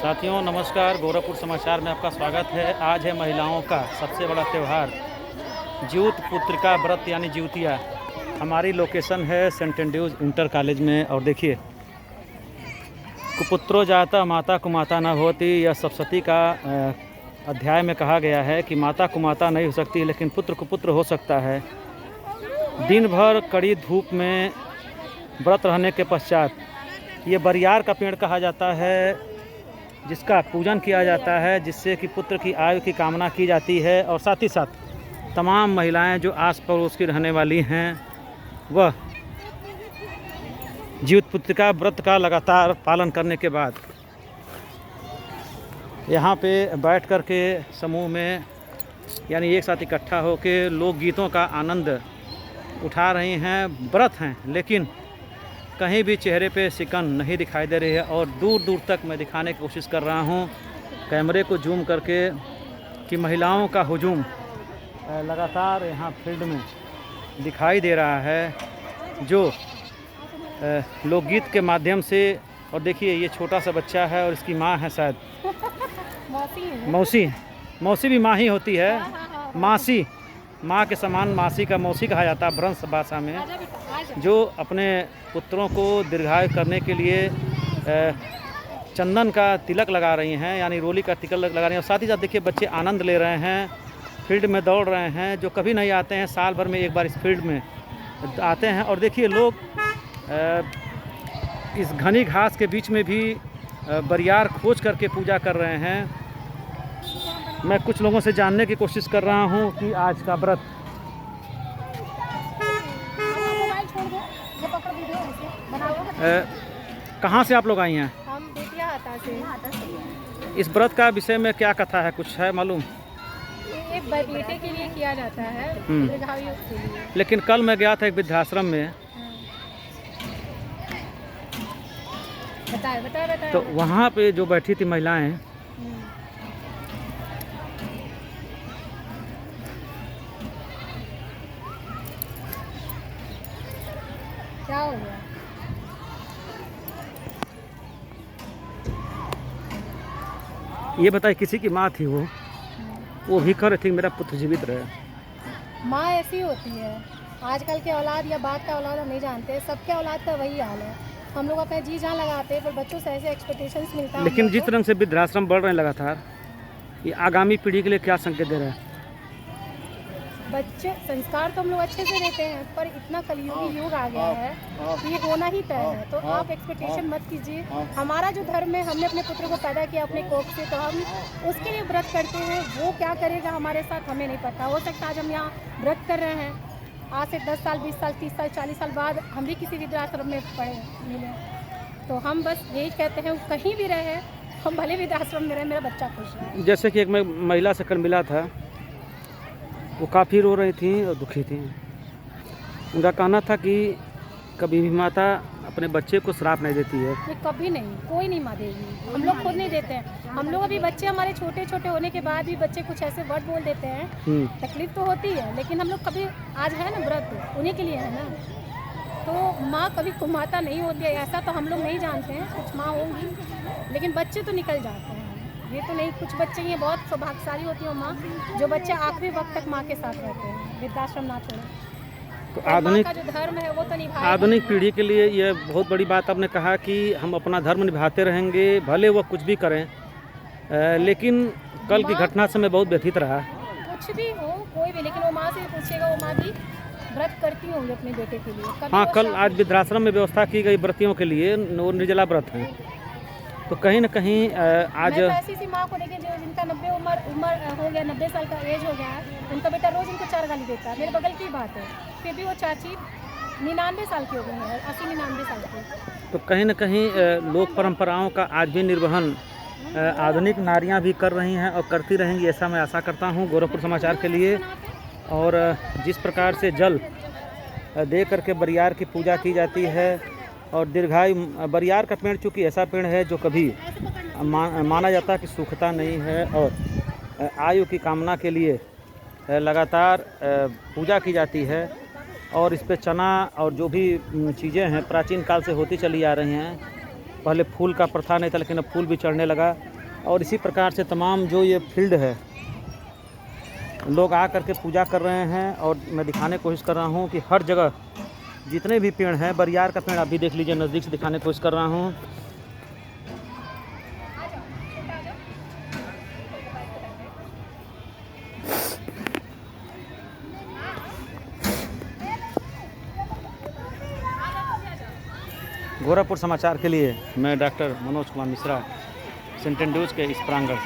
साथियों नमस्कार, गोरखपुर समाचार में आपका स्वागत है। आज है महिलाओं का सबसे बड़ा त्यौहार ज्योत पुत्रिका व्रत यानी ज्योतिया। हमारी लोकेशन है सेंट एंड्रूज इंटर कॉलेज में। और देखिए, कुपुत्रो जाता माता कुमाता न होती, यह सप्तशती का अध्याय में कहा गया है कि माता कुमाता नहीं हो सकती लेकिन पुत्र कुपुत्र हो सकता है। दिन भर कड़ी धूप में व्रत रहने के पश्चात ये बरियार का पेड़ कहा जाता है, जिसका पूजन किया जाता है, जिससे कि पुत्र की आयु की कामना की जाती है। और साथ ही साथ तमाम महिलाएं जो आस पड़ोस की रहने वाली हैं वह ज्योत पुत्रिका व्रत का लगातार पालन करने के बाद यहाँ पे बैठ कर के समूह में यानी एक साथ इकट्ठा होकर लोकगीतों का आनंद उठा रही हैं। व्रत हैं लेकिन कहीं भी चेहरे पे सिकन नहीं दिखाई दे रही है। और दूर दूर तक मैं दिखाने की कोशिश कर रहा हूँ कैमरे को जूम करके कि महिलाओं का हुजूम लगातार यहाँ फील्ड में दिखाई दे रहा है, जो लोकगीत के माध्यम से। और देखिए, ये छोटा सा बच्चा है और इसकी माँ है, शायद मौसी भी माँ ही होती है। मासी, माँ के समान मासी का मौसी कहा जाता है भ्रंश भाषा में, जो अपने पुत्रों को दीर्घायु करने के लिए चंदन का तिलक लगा रही हैं, यानी रोली का तिलक लगा रही हैं। और साथ ही साथ देखिए, बच्चे आनंद ले रहे हैं, फील्ड में दौड़ रहे हैं, जो कभी नहीं आते हैं। साल भर में एक बार इस फील्ड में आते हैं। और देखिए, लोग इस घनी घास के बीच में भी बरियार खोज करके पूजा कर रहे हैं। मैं कुछ लोगों से जानने की कोशिश कर रहा हूं कि आज का व्रत कहाँ से आप लोग आई हैं? हम बेतिया हाता से। इस व्रत का विषय में क्या कथा है, कुछ है मालूम? ये बेटे के लिए किया जाता है, दीर्घायु के लिए। लेकिन कल मैं गया था एक वृद्धाश्रम में, बताए तो वहाँ पे जो बैठी थी महिलाएं, क्या हो गया? ये बताए किसी की माँ थी, वो भी कर रही थी मेरा पुत्र जीवित रहे। माँ ऐसी होती है। आजकल के औलाद या बात का औलाद हम नहीं जानते, सबके औलाद का वही हाल है। हम लोग अपने जी जान लगाते हैं, पर बच्चों से ऐसे एक्सपेक्टेशंस मिलता है। लेकिन जिस तरह से वृद्धाश्रम बढ़ रहे हैं लगातार, ये आगामी पीढ़ी के लिए क्या संकेत दे रहा है? बच्चे संस्कार तो हम लोग अच्छे से देते हैं, पर इतना कलयुगी युग आ गया है कि ये होना ही तय है। तो आप एक्सपेक्टेशन मत कीजिए। हमारा जो धर्म है, हमने अपने पुत्र को पैदा किया अपने कोख से, तो हम उसके लिए व्रत करते हैं। वो क्या करेगा हमारे साथ हमें नहीं पता। हो सकता है आज हम यहाँ व्रत कर रहे हैं, आज से 10 साल 20 साल 30 साल 40 साल बाद हम भी किसी वृद्धाश्रम में पढ़े मिले। तो हम बस यही कहते हैं, कहीं भी रहे, हम भले वृद्धाश्रम में रहे, मेरा बच्चा खुश है। जैसे कि एक मैं महिला से कल मिला था, वो काफ़ी रो रही थी और दुखी थी। उनका कहना था कि कभी भी माता अपने बच्चे को श्राप नहीं देती है। ये कभी नहीं, कोई नहीं माँ देगी। हम लोग खुद नहीं देते हैं। हम लोग अभी बच्चे हमारे छोटे छोटे होने के बाद भी बच्चे कुछ ऐसे वर्ड बोल देते हैं, तकलीफ तो होती है, लेकिन हम लोग कभी आज है ना व्रत उन्हीं के लिए है ना। तो माँ कभी कुमाता नहीं होती है, ऐसा तो हम लोग नहीं जानते हैं। कुछ माँ होंगी, लेकिन बच्चे तो निकल जाते हैं। ये तो नहीं, कुछ बच्चे ये बहुत सौभाग्यशाली होती है माँ, जो बच्चे आखिरी वक्त तक माँ के साथ रहते हैं, वृद्धाश्रम ना छोड़े। तो आधुनिक का जो धर्म है वो तो निभाए। आधुनिक पीढ़ी के लिए यह बहुत बड़ी बात आपने कहा कि हम अपना धर्म निभाते रहेंगे, भले वह कुछ भी करें। लेकिन कल की घटना से मैं बहुत व्यथित रहा। कुछ भी हो, कोई भी, लेकिन वो माँ से पूछेगा, वो माँ भी व्रत करती होंगी अपने बेटे के लिए। हाँ, कल आज वृद्धाश्रम में व्यवस्था की गई व्रतियों के लिए, वो निर्जला व्रत हैं। तो कहीं न कहीं आज मैं तो ऐसी सी माँ को देखिए जो जिनका 90 उम्र हो गया, 90 साल का एज हो गया है, उनका बेटा रोज इनको 4 गाली देता है। मेरे बगल की बात है, फिर भी वो चाची 99 साल की हो गई है, 80-99 साल की। तो कहीं न कहीं लोक परंपराओं का आज भी निर्वहन आधुनिक नारियां भी कर रही हैं और करती रहेंगी, ऐसा मैं आशा करता हूं गोरखपुर समाचार के लिए। और जिस प्रकार से जल दे करके बरियार की पूजा की जाती है, और दीर्घायु बरियार का पेड़ चूँकि ऐसा पेड़ है जो कभी माना जाता है कि सूखता नहीं है, और आयु की कामना के लिए लगातार पूजा की जाती है। और इस पे चना और जो भी चीज़ें हैं प्राचीन काल से होती चली आ रही हैं। पहले फूल का प्रथा नहीं था, लेकिन अब फूल भी चढ़ने लगा। और इसी प्रकार से तमाम जो ये फील्ड है, लोग आ करके पूजा कर रहे हैं। और मैं दिखाने की कोशिश कर रहा हूँ कि हर जगह जितने भी पेड़ हैं, बरियार का पेड़ आप भी देख लीजिए, नज़दीक से दिखाने की कोशिश कर रहा हूँ। गोरखपुर समाचार के लिए मैं doctor Manoj Kumar Mishra, central news के इस प्रांगण से।